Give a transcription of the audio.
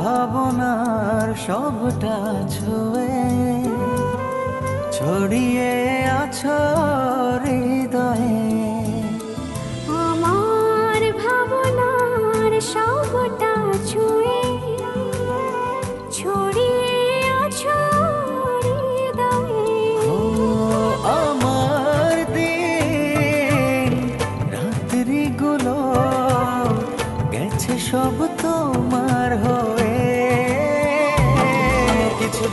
ভাবনার সবটা ছুঁয়ে ছড়িয়ে আছো হৃদয়ে। আমার ভাবনার সবটা ছুঁয়ে ছড়িয়ে আছো হৃদয়ে। ও আমার দিন রাত্রিগুলো গেছে সব তোমার হয়ে। কিছু